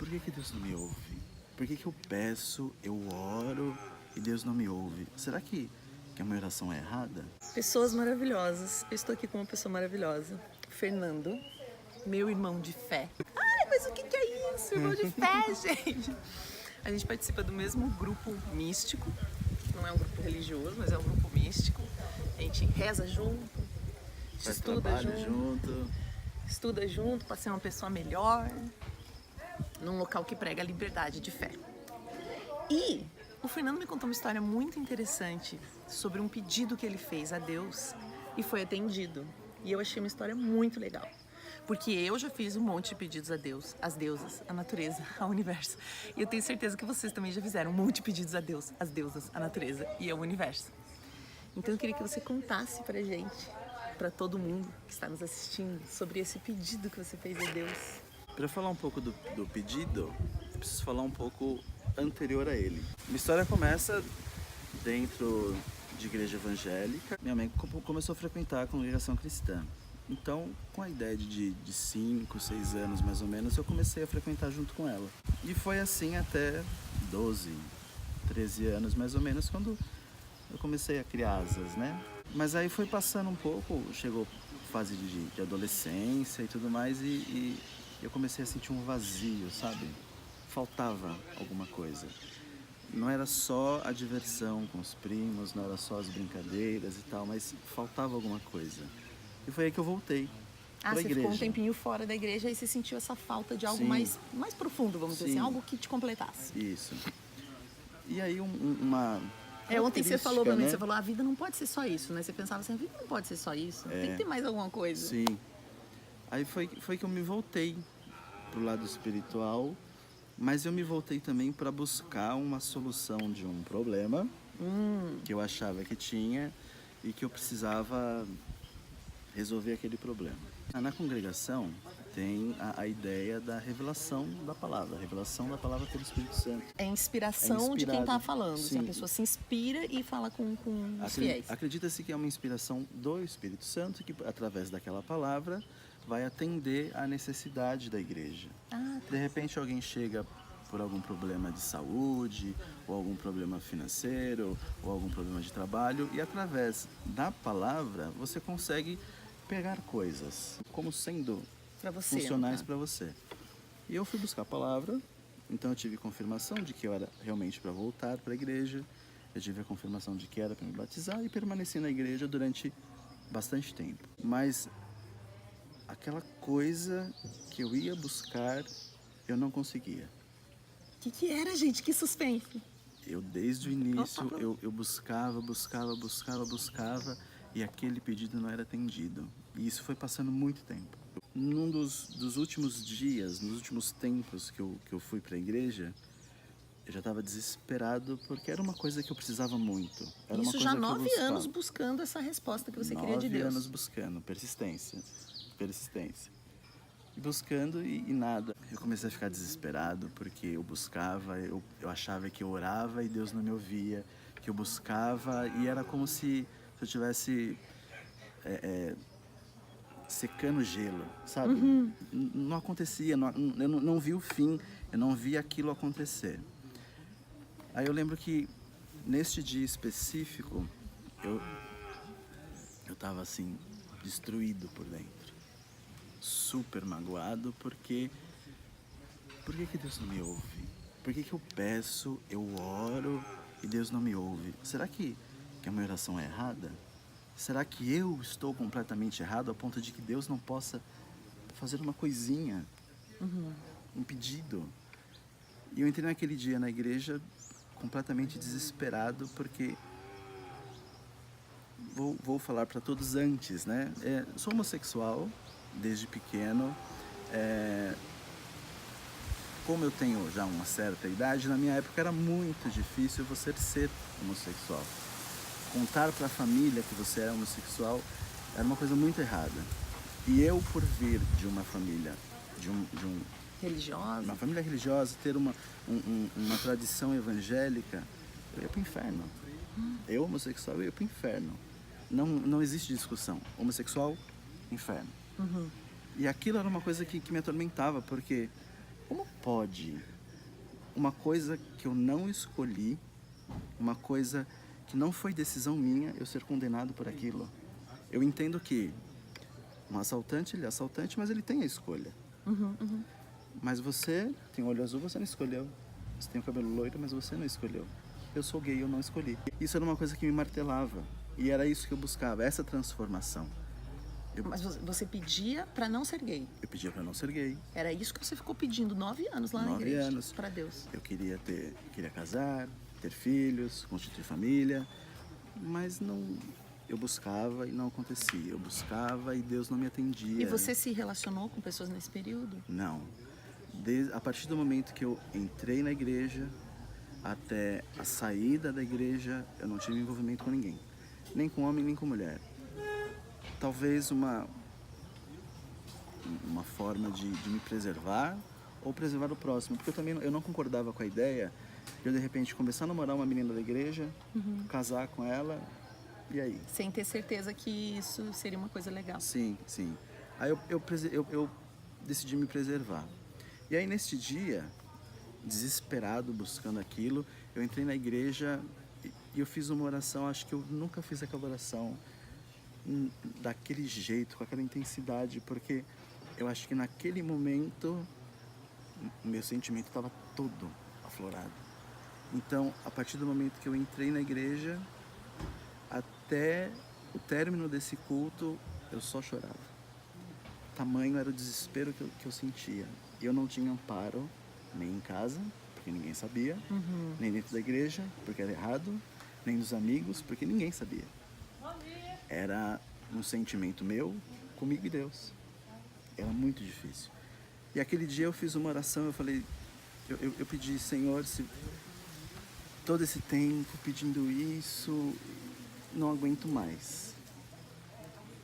por que Deus não me ouve? Por que eu peço, eu oro e Deus não me ouve? Será que a minha oração é errada? Pessoas maravilhosas. Eu estou aqui com uma pessoa maravilhosa. Fernando, meu irmão de fé. Ai, mas o que é isso? Irmão de fé, gente. A gente participa do mesmo grupo místico. Não é um grupo religioso, mas é um grupo místico. A gente reza junto, Faz estuda trabalho junto, estuda junto para ser uma pessoa melhor, num local que prega a liberdade de fé. E o Fernando me contou uma história muito interessante sobre um pedido que ele fez a Deus e foi atendido. E eu achei uma história muito legal. Porque eu já fiz um monte de pedidos a Deus, às deusas, à natureza, ao universo. E eu tenho certeza que vocês também já fizeram um monte de pedidos a Deus, às deusas, à natureza e ao universo. Então eu queria que você contasse pra gente, pra todo mundo que está nos assistindo, sobre esse pedido que você fez a Deus. Para falar um pouco do pedido, eu preciso falar um pouco anterior a ele. Minha história começa dentro de igreja evangélica. Minha mãe começou a frequentar a congregação cristã. Então, com a ideia de 5, 6 anos mais ou menos, eu comecei a frequentar junto com ela. E foi assim até 12, 13 anos mais ou menos, quando eu comecei a criar asas, né? Mas aí foi passando um pouco, chegou fase de adolescência e tudo mais, e eu comecei a sentir um vazio, sabe? Faltava alguma coisa. Não era só a diversão com os primos, não era só as brincadeiras e tal, mas faltava alguma coisa. E foi aí que eu voltei Ah, pra você igreja. ficou um tempinho fora da igreja e você sentiu essa falta de algo Sim. mais profundo, vamos dizer assim, Sim. algo que te completasse. Isso. E aí uma Ontem você falou pra mim, né? você falou, a vida não pode ser só isso, né? Você pensava assim, a vida não pode ser só isso, tem que ter mais alguma coisa. Sim. Aí foi que eu me voltei pro lado espiritual, mas eu me voltei também para buscar uma solução de um problema que eu achava que tinha e que eu precisava resolver aquele problema. Na congregação tem a ideia da revelação da palavra pelo Espírito Santo. É inspiração de quem tá falando. Assim, a Sim. pessoa se inspira e fala com os fiéis. Acredita-se que é uma inspiração do Espírito Santo que, através daquela palavra, vai atender à necessidade da igreja. Ah, De repente alguém chega por algum problema de saúde, ou algum problema financeiro, ou algum problema de trabalho, e através da palavra você consegue pegar coisas como sendo pra você. funcionais para você. E eu fui buscar a palavra, então eu tive confirmação de que eu era realmente para voltar para a igreja, eu tive a confirmação de que era para me batizar e permaneci na igreja durante bastante tempo. Mas aquela coisa que eu ia buscar, eu não conseguia. O que era, gente? Que suspense. Eu, desde o início, eu buscava, e aquele pedido não era atendido. E isso foi passando muito tempo. Num dos últimos dias, nos últimos tempos que eu fui para a igreja, eu já estava desesperado porque era uma coisa que eu precisava muito. Era Isso uma já coisa que eu 9 buscava. anos buscando essa resposta que você queria de 9 Deus. anos buscando, persistência. E buscando e nada. Eu comecei a ficar desesperado porque eu buscava, eu achava que eu orava e Deus não me ouvia, que eu buscava e era como se eu estivesse secando gelo, sabe? Não acontecia, eu não vi o fim, eu não vi aquilo acontecer. Aí eu lembro que neste dia específico, eu tava assim, destruído por dentro. Super magoado porque por que Deus não me ouve? Por que eu peço, eu oro e Deus não me ouve? Será que a minha oração é errada? Será que eu estou completamente errado a ponto de que Deus não possa fazer uma coisinha, um pedido? E eu entrei naquele dia na igreja completamente desesperado porque vou falar para todos antes, né? Sou homossexual desde pequeno. Como eu tenho já uma certa idade, na minha época era muito difícil você ser homossexual. Contar para a família que você é homossexual era uma coisa muito errada. E eu, por vir de uma família, Religiosa. uma família religiosa, ter uma tradição evangélica, eu ia pro inferno. Eu, homossexual, eu ia pro inferno. Não existe discussão. Homossexual, inferno. E aquilo era uma coisa que me atormentava, porque como pode uma coisa que eu não escolhi, uma coisa que não foi decisão minha, eu ser condenado por aquilo? Eu entendo que um assaltante, ele é assaltante, mas ele tem a escolha. Mas você tem olho azul, você não escolheu. Você tem o cabelo loiro, mas você não escolheu. Eu sou gay, eu não escolhi. Isso era uma coisa que me martelava. E era isso que eu buscava, essa transformação. Mas você pedia para não ser gay. Eu pedia para não ser gay. Era isso que você ficou pedindo 9 anos lá na 9 igreja. anos. Para Deus. Eu queria casar, ter filhos, constituir família, mas não. Eu buscava e não acontecia. Eu buscava e Deus não me atendia. E você se relacionou com pessoas nesse período? Não. A partir do momento que eu entrei na igreja até a saída da igreja, eu não tive envolvimento com ninguém. Nem com homem, nem com mulher. Talvez uma forma de me preservar ou preservar o próximo. Porque eu não concordava com a ideia de eu, de repente, começar a namorar uma menina da igreja, casar com ela, e aí? Sem ter certeza que isso seria uma coisa legal. Sim, sim. Aí eu decidi me preservar. E aí, neste dia, desesperado, buscando aquilo, eu entrei na igreja e eu fiz uma oração. Acho que eu nunca fiz aquela oração daquele jeito, com aquela intensidade, porque eu acho que naquele momento o meu sentimento estava todo aflorado. Então, a partir do momento que eu entrei na igreja, até o término desse culto, eu só chorava. Tamanho era o desespero que eu sentia. Eu não tinha amparo, nem em casa, porque ninguém sabia, nem dentro da igreja, porque era errado, nem dos amigos, porque ninguém sabia. Era um sentimento meu, comigo e Deus. Era muito difícil. E aquele dia eu fiz uma oração, eu falei, eu pedi, Senhor, se todo esse tempo pedindo isso, não aguento mais.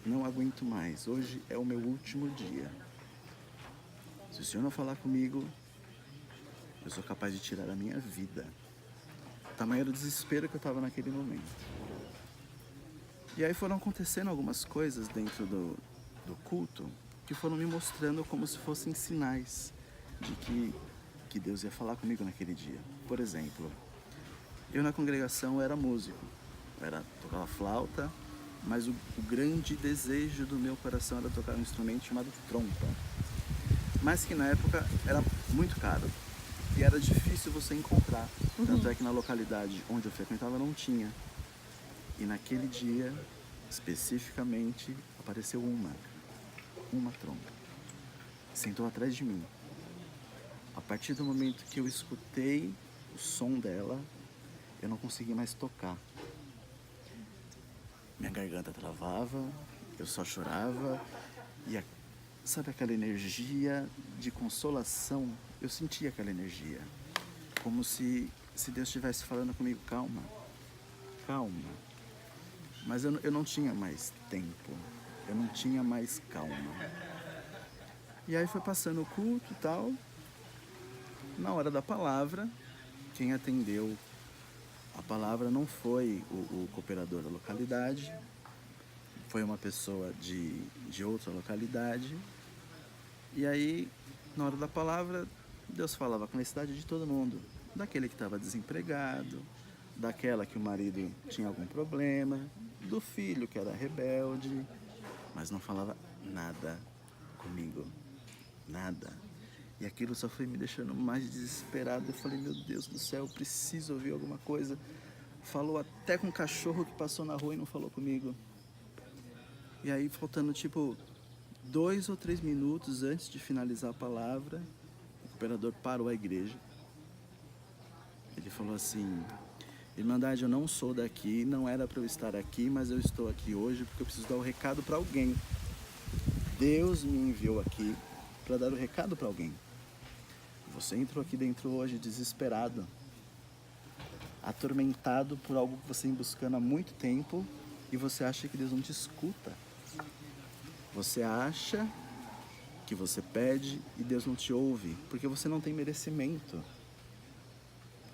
Não aguento mais. Hoje é o meu último dia. Se o Senhor não falar comigo, eu sou capaz de tirar a minha vida. Tamanho era o desespero que eu estava naquele momento. E aí foram acontecendo algumas coisas dentro do culto que foram me mostrando como se fossem sinais de que Deus ia falar comigo naquele dia. Por exemplo, eu na congregação era músico. Tocava flauta, mas o grande desejo do meu coração era tocar um instrumento chamado trompa. Mas que na época era muito caro e era difícil você encontrar. Tanto é que na localidade onde eu frequentava não tinha. E naquele dia, especificamente, apareceu uma trompa. Sentou atrás de mim. A partir do momento que eu escutei o som dela, eu não consegui mais tocar. Minha garganta travava, eu só chorava e sabe aquela energia de consolação? Eu sentia aquela energia, como se Deus estivesse falando comigo, calma, calma. Mas eu não tinha mais tempo, eu não tinha mais calma. E aí foi passando o culto e tal. Na hora da palavra, quem atendeu a palavra não foi o cooperador da localidade, foi uma pessoa de outra localidade. E aí, na hora da palavra, Deus falava com a necessidade de todo mundo. Daquele que estava desempregado, daquela que o marido tinha algum problema, do filho que era rebelde, mas não falava nada comigo, nada. E aquilo só foi me deixando mais desesperado. Eu falei, meu Deus do céu, eu preciso ouvir alguma coisa. Falou até com um cachorro que passou na rua e não falou comigo. E aí, faltando 2 ou 3 minutos antes de finalizar a palavra, o cooperador parou a igreja. Ele falou assim, Irmandade, eu não sou daqui, não era para eu estar aqui, mas eu estou aqui hoje porque eu preciso dar o recado para alguém. Deus me enviou aqui para dar o recado para alguém. Você entrou aqui dentro hoje desesperado, atormentado por algo que você vem buscando há muito tempo e você acha que Deus não te escuta. Você acha que você pede e Deus não te ouve, porque você não tem merecimento.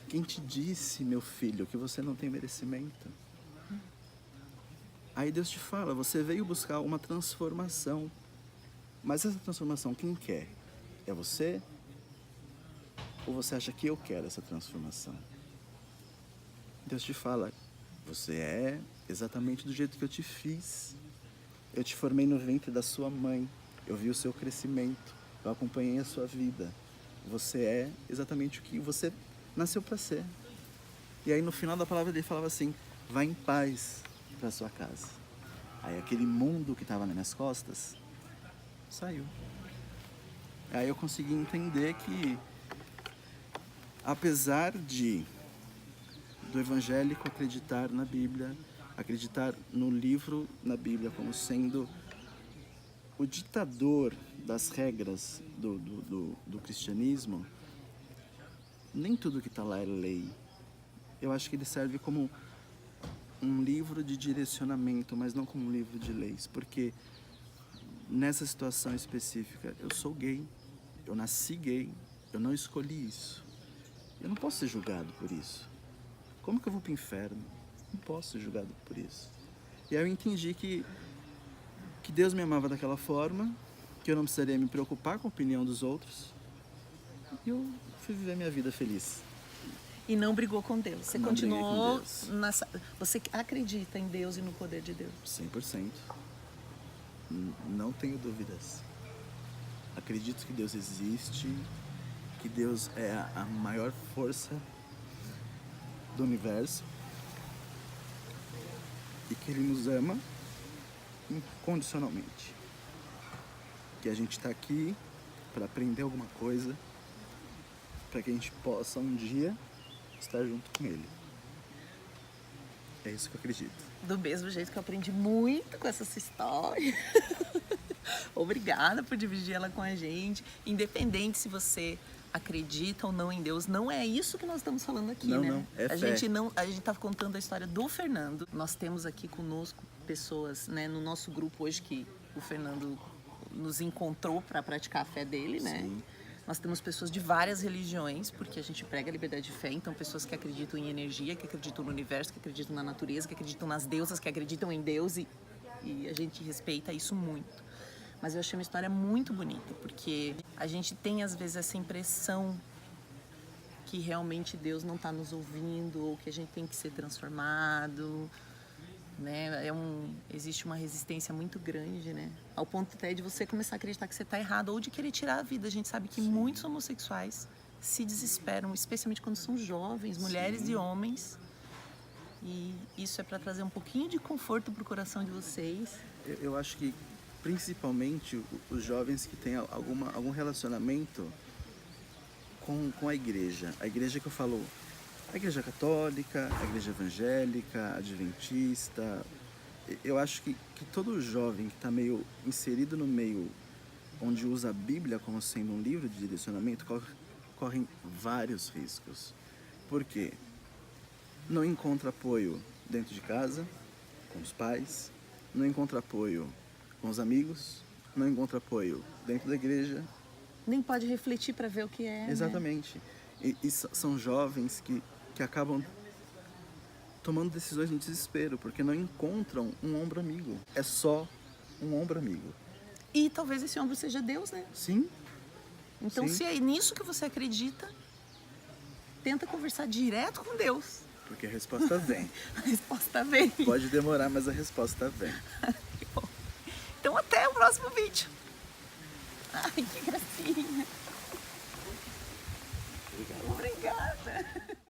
Quem te disse, meu filho, que você não tem merecimento? Aí Deus te fala, você veio buscar uma transformação. Mas essa transformação, quem quer? É você Ou você acha que eu quero essa transformação? Deus te fala, você é exatamente do jeito que eu te fiz. Eu te formei no ventre da sua mãe. Eu vi o seu crescimento. Eu acompanhei a sua vida. Você é exatamente o que você nasceu para ser. E aí no final da palavra ele falava assim, vá em paz para sua casa. Aí aquele mundo que estava nas minhas costas saiu. Aí eu consegui entender que, apesar do evangélico acreditar na Bíblia, acreditar no livro na Bíblia como sendo o ditador das regras do cristianismo, nem tudo que está lá é lei. Eu acho que ele serve como um livro de direcionamento, mas não como um livro de leis, porque nessa situação específica, eu sou gay, eu nasci gay, eu não escolhi isso. Eu não posso ser julgado por isso. Como que eu vou para o inferno? Não posso ser julgado por isso. E aí eu entendi que Deus me amava daquela forma, que eu não precisaria me preocupar com a opinião dos outros. E eu fui viver minha vida feliz. E não brigou com Deus. Você Não briguei com continuou Deus. Você acredita em Deus e no poder de Deus? 100%. Não tenho dúvidas. Acredito que Deus existe, que Deus é a maior força do universo e que Ele nos ama incondicionalmente. Que a gente está aqui para aprender alguma coisa, para que a gente possa um dia estar junto com Ele. É isso que eu acredito. Do mesmo jeito que eu aprendi muito com essa sua história. Obrigada por dividir ela com a gente. Independente se você acredita ou não em Deus, não é isso que nós estamos falando aqui, Não, né? não, é a fé. gente tá contando a história do Fernando. Nós temos aqui conosco pessoas, né, no nosso grupo hoje que o Fernando nos encontrou para praticar a fé dele, né? Sim. Nós temos pessoas de várias religiões, porque a gente prega a liberdade de fé, então pessoas que acreditam em energia, que acreditam no universo, que acreditam na natureza, que acreditam nas deusas, que acreditam em Deus e a gente respeita isso muito. Mas eu achei uma história muito bonita, porque a gente tem às vezes essa impressão que realmente Deus não está nos ouvindo ou que a gente tem que ser transformado, né? Existe uma resistência muito grande, né? Ao ponto até de você começar a acreditar que você está errado ou de querer tirar a vida. A gente sabe que muitos homossexuais se desesperam, especialmente quando são jovens, mulheres e homens. E isso é para trazer um pouquinho de conforto para o coração de vocês. Eu acho que principalmente os jovens que têm algum relacionamento com a igreja. A igreja que eu falo, a igreja católica, a igreja evangélica, adventista. Eu acho que todo jovem que está meio inserido no meio onde usa a Bíblia como sendo um livro de direcionamento, correm vários riscos. Por quê? Não encontra apoio dentro de casa, com os pais, não encontra apoio com os amigos, não encontra apoio dentro da igreja. Nem pode refletir para ver o que é. Exatamente. Né? E são jovens que acabam tomando decisões no desespero, porque não encontram um ombro amigo. É só um ombro amigo. E talvez esse ombro seja Deus, né? Sim. Então, Sim. se é nisso que você acredita, tenta conversar direto com Deus. Porque a resposta vem. A resposta vem. Pode demorar, mas a resposta vem. Que bom. Então, até o próximo vídeo. Ai, que gracinha. Obrigado. Obrigada.